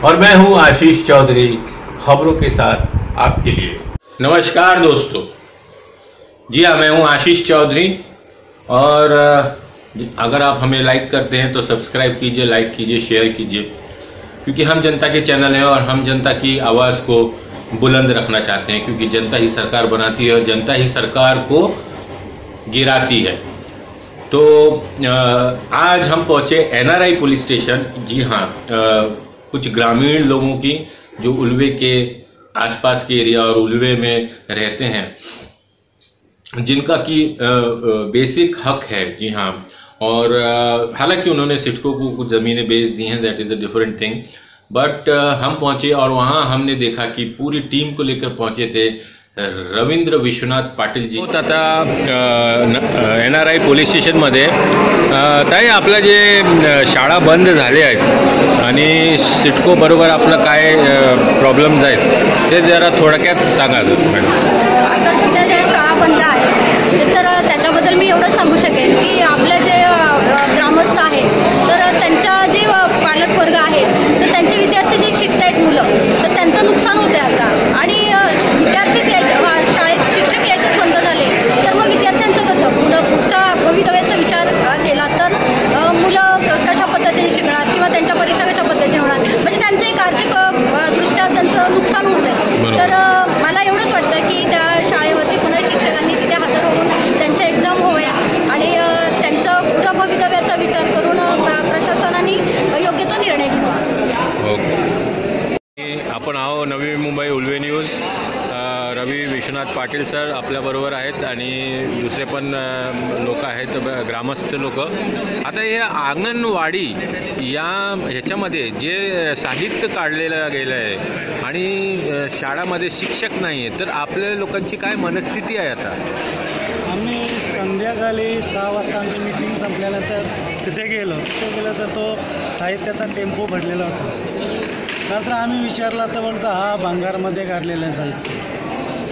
और मैं हूं आशीष चौधरी, खबरों के साथ आपके लिए। नमस्कार दोस्तों, जी हाँ, मैं हूं आशीष चौधरी और अगर आप हमें लाइक करते हैं तो सब्सक्राइब कीजिए, लाइक कीजिए, शेयर कीजिए, क्योंकि हम जनता के चैनल हैं और हम जनता की आवाज़ को बुलंद रखना चाहते हैं, क्योंकि जनता ही सरकार बनाती है और जनता ही सरकार को गिराती है। तो आज हम पहुंचे एनआरआई पुलिस स्टेशन। जी हाँ, कुछ ग्रामीण लोगों की जो उल्वे के आसपास के एरिया और उल्वे में रहते हैं, जिनका कि बेसिक हक है। जी हाँ, और हालांकि उन्होंने सिडको को कुछ ज़मीनें बेच दी हैं, that is a different thing, but हम पहुंचे और वहाँ हमने देखा कि पूरी टीम को लेकर पहुंचे थे रवींद्र विश्वनाथ पाटील जी। आता एनआरआई पोलीस स्टेशनमध्ये ताई, आपलं जे शाळा बंद झाले आहेत आणि सिडको बरोबर आपलं काय प्रॉब्लेम्स आहेत ते जरा थोडक्यात सांगा मॅडम। आता सध्या ज्या शाळा बंद आहेत तर त्याच्याबद्दल मी एवढं सांगू शकेन की आपले जे ग्रामस्थ आहेत तर त्यांच्या जे पालक वर्ग आहेत तर त्यांचे विद्यार्थी जे शिकत आहेत मुलं, तर त्यांचं नुकसान होते आता। आणि विद्यार्थी शाळेत शिक्षक यायचेच बंद झाले तर मग विद्यार्थ्यांचं कसं पुढच्या भवितव्याचा विचार केला तर मुलं कशा पद्धतीने शिकणार किंवा त्यांच्या परीक्षा कशा पद्धतीने होणार, म्हणजे त्यांचं एक आर्थिक दृष्ट्या त्यांचं नुकसान होत आहे। तर मला एवढंच वाटतं की त्या शाळेवरती पुन्हा शिक्षकांनी तिथे हजर होऊन त्यांच्या एक्झाम होऊया आणि त्यांचं पुढं भवितव्याचा विचार करून प्रशासनाने योग्य तो निर्णय घ्यावा। आपण आहो नवी मुंबई उल्वे न्यूज। रवी विश्वनाथ पाटील सर आपल्याबरोबर आहेत आणि दुसरे पण लोक आहेत, ग्रामस्थ लोक। आता हे अंगणवाडी ह्याच्यामध्ये जे साहित्य काढलेलं गेलं आहे आणि शाळामध्ये शिक्षक नाही आहे, तर आपल्या लोकांची काय मनस्थिती आहे आता? आम्ही संध्याकाळी 6 वाजता आमची मीटिंग संपल्यानंतर तिथे गेलो तर तो साहित्याचा टेम्पो भरलेला होता। नंतर आम्ही विचारला तर बोलतो हा भंगारमध्ये काढलेलं आहे साहित्य।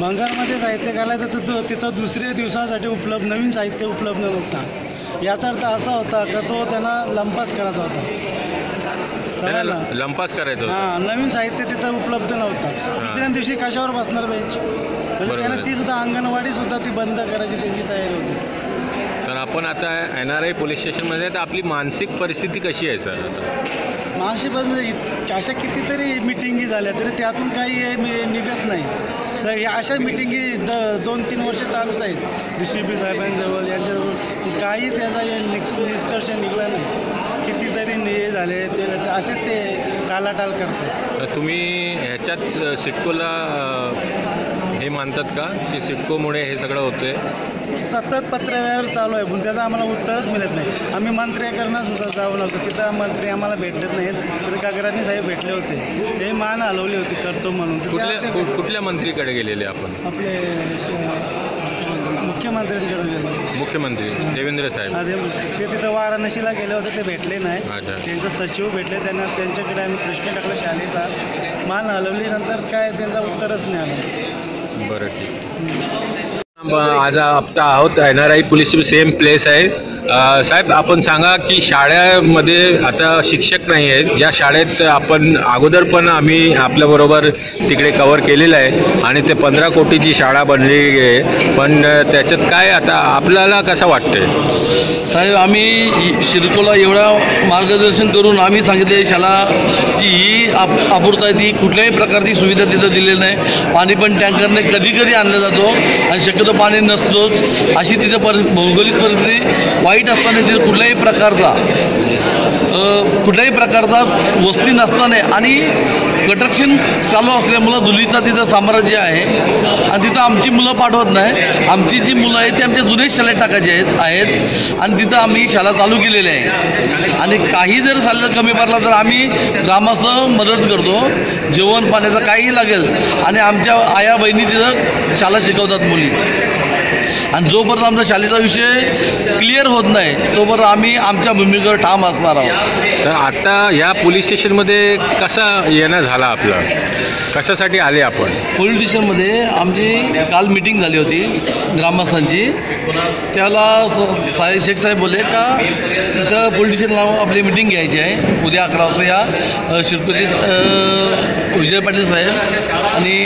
भंगारमध्ये साहित्य काढलं तर तिथं दुसऱ्या दिवसासाठी नवीन साहित्य उपलब्ध नव्हता। याचा अर्थ असा होता का तो त्यांना लंपास करायचा होता, लंपास करायचं होतं। हां, नवीन साहित्य तिथं उपलब्ध नव्हतं। दुसऱ्या दिवशी कशावर बसणार बेंच, म्हणजे त्यांना ती सुद्धा अंगणवाडी सुद्धा ती बंद करायची त्यांची तयारी होती। तर आपण आता एनआरआई पोलीस स्टेशनमध्ये, तर आपली मानसिक परिस्थिती कशी आहे सर आता? मानसिक परिस्थिती अशा कितीतरी मिटिंगी झाल्या तरी त्यातून काही निघत नाही। तर या अशा मिटिंगी 2-3 वर्ष चालूच आहेत DCP साहेबांजवळ, यांच्याजवळ, काही त्याचा निष्कर्ष निघाला नाही। कितीतरी हे झाले ते असेच ते टालाटाल करतात। तुम्ही ह्याच्यात सिडकोला हे मानतात का की सिडकोमुळे हे सगळं होतंय? सतत पत्रव्यवहार चालू आहे पण त्याचं आम्हाला उत्तरच मिळत नाही। आम्ही मंत्र्याकडनं सुद्धा जावं लागतं, तिथं मंत्री आम्हाला भेटत नाहीत। तर कागरानी साहेब भेटले होते, ते मान हलवली होती करतो म्हणून। कुठल्या मंत्रीकडे गेलेले आपण? आपले मुख्यमंत्र्यांकडे गेले। मुख्यमंत्री देवेंद्र साहेब ते तिथं वाराणसीला गेले होते, ते भेटले नाही। त्यांचे सचिव भेटले, त्यांच्याकडे आम्ही प्रश्न टाकला शाळेचा, मान हलवली, नंतर काय त्यांचा उत्तरच नाही आलं। बरं, ठीक। आज आता आहोत एनआरआई पोलीस सेम प्लेस आहे। साहेब, आपण सांगा की शाळेमध्ये आता शिक्षक नाही आहेत, ज्या शाळेत आपण अगोदर पण आम्ही आपल्याबरोबर तिकडे कव्हर केलेलं आहे आणि ते 15 कोटीची शाळा बनली आहे, पण त्याच्यात काय आता आपल्याला कसं वाटतंय? साहेब, आम्ही सिडकोला एवढं मार्गदर्शन करून आम्ही सांगितले शाळाची ही अपूर्तता आहे, ती कुठल्याही प्रकारची सुविधा तिथं दिलेली नाही। पाणी पण टँकरने कधी कधी आणलं जातो आणि शक्यतो पाणी नसतोच, अशी तिथं भौगोलिक परिस्थिती वाईट असताना तिथं कुठल्याही प्रकारचा वस्ती नसताना आणि कन्स्ट्रक्शन चालू असल्यामुळं धुलीचा तिथं साम्राज्य आहे आणि तिथं आमची मुलं पाठवत नाही। आमची जी मुलं आहेत ती आमच्या जुन्याच शाळेत टाकायची आहेत आणि तिथं आम्ही शाळा चालू केलेली आहे। आणि काही जर शाळेला कमी पडला तर आम्ही ग्रामस्थ मदत करतो, जेवण पाण्याचं काही लागेल, आणि आमच्या आया बहिणी तिथं शाळा शिकवतात मुली। आणि जोपर्यंत आमचा शाळेचा विषय क्लिअर होत नाही तोपर्यंत आम्ही आमच्या भूमिकेवर ठाम असणार आहोत। तर आता या पोलीस स्टेशनमध्ये कसा येणं झाला आपला? कशासाठी आले आपण? पोलीस स्टेशनमध्ये आमची काल मीटिंग झाली होती ग्रामस्थांची. त्याला शेख साहेब बोलले का तिथं पोलीस स्टेशनला आपली मीटिंग घ्यायची आहे उद्या 11 वाजता. या शिरपूरचे विजय पाटील साहेब आणि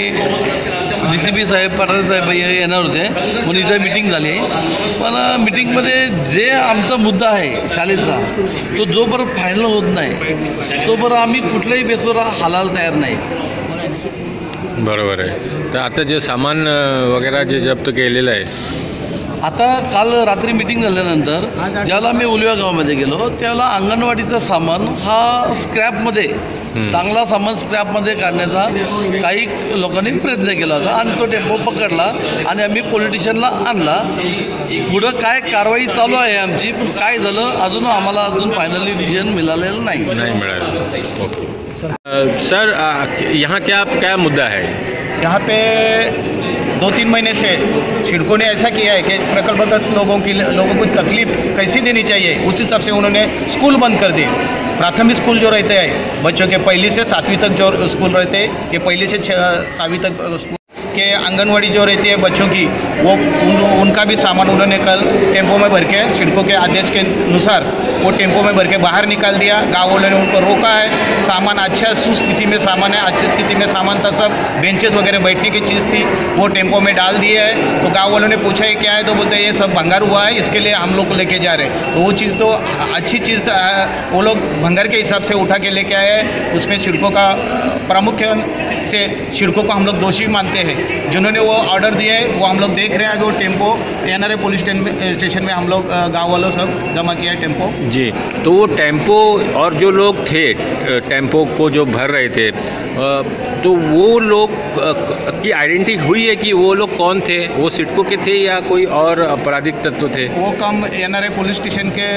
DCP साहेब पाटील साहेब येणार होते म्हणून इथं मीटिंग झाली. पण मीटिंगमध्ये जे आमचा मुद्दा आहे शाळेचा तो जोपर्यंत फायनल होत नाही तोपर्यंत आम्ही कुठल्याही बेसवर हालायला तयार नाही. बरोबर आहे. तर आता जे सामान वगैरे जे जप्त केलेलं आहे, आता काल रात्री मीटिंग झाल्यानंतर ज्याला मी उलव्या गावामध्ये गेलो त्याला अंगणवाडीचं सामान हा स्क्रॅपमध्ये चांगला सामान स्क्रॅपमध्ये काढण्याचा काही लोकांनी प्रयत्न केला होता आणि तो टेम्पो पकडला आणि आम्ही पोलीस स्टेशनला आणला. पुढं काय कारवाई चालू आहे आमची, पण काय झालं अजून आम्हाला अजून फायनली डिसिजन मिळालेलं नाही मिळालं. ओके सर, यहाँ क्या मुद्दा है? यहाँ पे 2-3 महीने से सिडको ने ऐसा किया है कि प्रकल्पग्रस्त लोगों को तकलीफ कैसी देनी चाहिए उस हिसाब से उन्होंने स्कूल बंद कर दिए. प्राथमिक स्कूल जो रहते हैं बच्चों के 1ली से 7वीं तक जो स्कूल रहते हैं, ये 1ली से 6वीं तक स्कूल के आंगनवाड़ी जो रहती है बच्चों की, वो उनका भी सामान उन्होंने कल टेम्पो में भर के सिडको के आदेश के अनुसार वो टेम्पो में भर के बाहर निकाल दिया. गाँव वालों ने उनको रोका है. सामान अच्छा सुस्थिति में सामान है, अच्छी स्थिति में सामान था, सब बेंचेस वगैरह बैठने की चीज़ थी, वो टेम्पो में डाल दिए है. तो गाँव वालों ने पूछा है क्या है, तो बोलते हैं ये सब भंगार हुआ है, इसके लिए हम लोग को लेके जा रहे हैं. तो वो चीज़ तो अच्छी चीज़ वो लोग भंगार के हिसाब से उठा के लेके आए हैं. उसमें सिडको का प्रमुख से सिडको को हम लोग दोषी मानते हैं. जिन्होंने वो ऑर्डर दिया है वो हम लोग देख रहे हैं. अभी वो टेम्पो NRA पुलिस स्टेशन में हम लोग गाँव वालों सब जमा किया है टेम्पो जी. तो वो टेम्पो और जो लोग थे टेम्पो को जो भर रहे थे, तो वो लोग की आइडेंटिटी हुई है कि वो लोग कौन थे? वो सिडको के थे या कोई और आपराधिक तत्व थे? वो कम NRA पुलिस स्टेशन के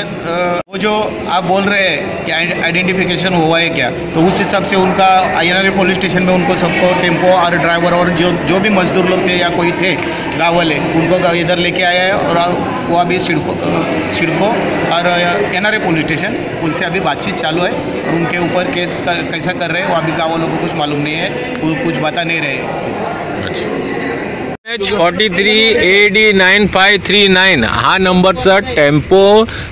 वो जो आप बोल रहे हैं कि आइडेंटिफिकेशन हुआ है क्या, तो उस हिसाब से उनका NRA पुलिस स्टेशन में उनको सबको टेम्पो और ड्राइवर और जो भी मजदूर लोग थे या कोई थे गाँव वाले उनको इधर लेके आया है. और वो अभी सिडको और NRA पुलिस स्टेशन उनसे अभी बातचीत चालू है और उनके ऊपर केस कैसा कर रहे हैं वो अभी गाँव वालों को कुछ मालूम नहीं है, वो कुछ बता नहीं रहे. H43 AD 9539 हा नंबरचा टेम्पो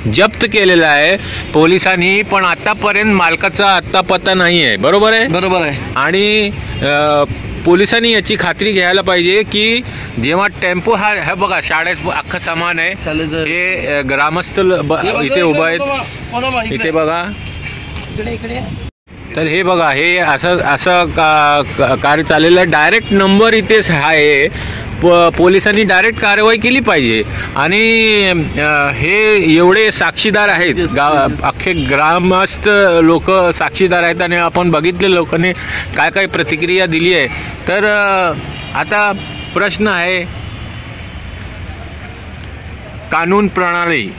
जप्त केलेला आहे पोलिसांनी. पण आतापर्यंत मालकाचा आत्ता पत्ता नाही आहे. बरोबर आहे? बरोबर आहे. आणि पोलिसांनी याची खात्री घ्यायला पाहिजे की जेव्हा टेम्पो हा बघा शाळेत अख्खं सामान आहे, हे ग्रामस्थ इथे उभं आहेत, इथे बघा. तर हे बघा, हे असं कार्य चाललेलं आहे. डायरेक्ट नंबर इथेच आहे. पोलिसांनी डायरेक्ट कारवाई केली पाहिजे. आणि हे एवढे साक्षीदार आहेत, अख्खे ग्रामस्थ लोक साक्षीदार आहेत आणि आपण बघितले लोकांनी काय काय प्रतिक्रिया दिली आहे. तर आता प्रश्न आहे कानून प्रणाली,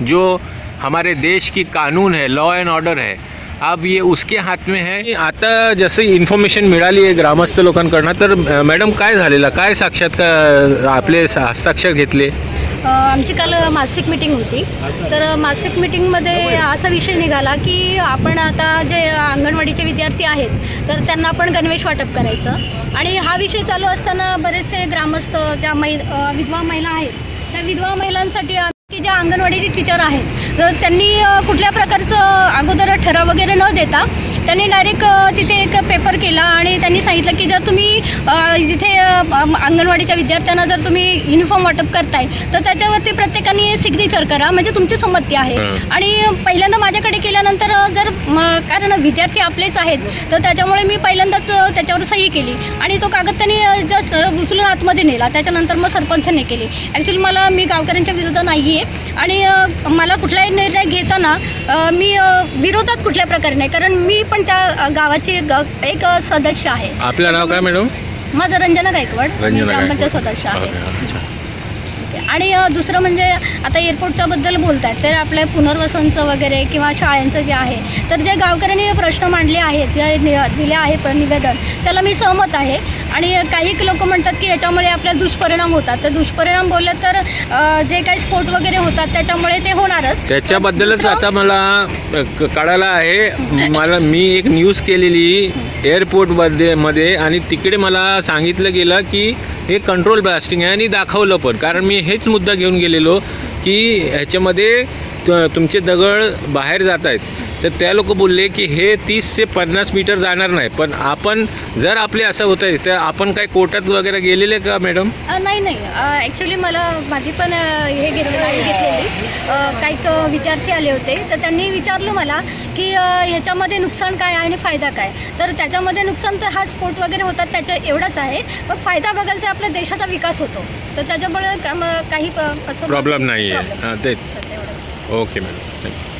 जो हमारे देश की कानून है, लॉ एंड ऑर्डर है, अब ये उसके हात में है. आता जसं इन्फॉर्मेशन मिळाली आहे ग्रामस्थ लोकांकडनं, तर मॅडम काय झालेलं, काय साक्षात आपले हस्ताक्षर घेतले? आमची काल मासिक मीटिंग होती. तर मासिक मीटिंगमध्ये असा विषय निघाला की आपण आता जे अंगणवाडीचे विद्यार्थी आहेत तर त्यांना आपण गणवेश वाटप करायचं. आणि हा विषय चालू असताना बरेचसे ग्रामस्थ ज्या विधवा महिला आहेत त्या विधवा महिलांसाठी की ज्या अंगणवाडीचे टीचर आहेत तर त्यांनी कुठल्या प्रकारचं अगोदर ठराव वगैरे न देता त्यांनी डायरेक्ट तिथे एक पेपर केला आणि त्यांनी सांगितलं की जर तुम्ही तिथे अंगणवाडीच्या विद्यार्थ्यांना जर तुम्ही युनिफॉर्म वाटप करताय तर त्याच्यावरती प्रत्येकाने सिग्नेचर करा, म्हणजे तुमची संमती आहे. आणि पहिल्यांदा माझ्याकडे केल्यानंतर जर कारण विद्यार्थी आपलेच आहेत तर त्याच्यामुळे मी पहिल्यांदाच त्याच्यावर सही केली आणि तो कागद त्यांनी जस्ट उचलून आतमध्ये नेला. त्याच्यानंतर मग सरपंचांनी केली. ॲक्च्युली मी गावकऱ्यांच्या विरोधात नाही आहे आणि मला कुठलाही निर्णय घेताना मी विरोधात कुठल्या प्रकारे नाही, कारण मी पण त्या गावाची एक सदस्य आहे. आपलं नाव काय मॅडम? माझं रंजना गायकवाड, ग्रामपंचायत सदस्य आहे. आणि दुसरं म्हणजे आता एअरपोर्टच्या बद्दल बोलतात तर आपल्या पुनर्वसनचं वगैरे किंवा शाळांचं जे आहे तर जे गावकऱ्यांनी प्रश्न मांडले आहेत, जे दिले आहे निवेदन, त्याला मी सहमत आहे. आणि काही लोक म्हणतात की याच्यामुळे आपल्याला दुष्परिणाम होतात. तर दुष्परिणाम बोलले तर जे काही स्फोट वगैरे होतात त्याच्यामुळे ते होणारच. त्याच्याबद्दलच आता मला कळालं आहे. मी एक न्यूज केलेली मध्ये आणि तिकडे मला सांगितलं गेलं की हे कंट्रोल ब्लास्टिंग आहे आणि दाखवलं पण, कारण मी हेच मुद्दा घेऊन गेलेलो की ह्याच्यामध्ये तुमचे दगड बाहेर जात आहेत, तर त्या लोक बोलले की हे 30 ते 50 मीटर जाणार नाही. पण आपण जर आपले असं होत आहे तर आपण काय कोर्टात वगैरे गेलेले का मॅडम? नाही ॲक्च्युली मला माझी पण हे घेतलेली काही विद्यार्थी आले होते, तर त्यांनी विचारलं मला की ह्याच्यामध्ये नुकसान काय आहे आणि फायदा काय. तर त्याच्यामध्ये नुकसान तर हा स्फोट वगैरे होतात त्याच्या एवढंच आहे, पण फायदा बघाल तर आपल्या देशाचा विकास होतो, तर त्याच्यामुळे काही असं प्रॉब्लेम नाही आहे. हां तेच. Okay madam, thank you.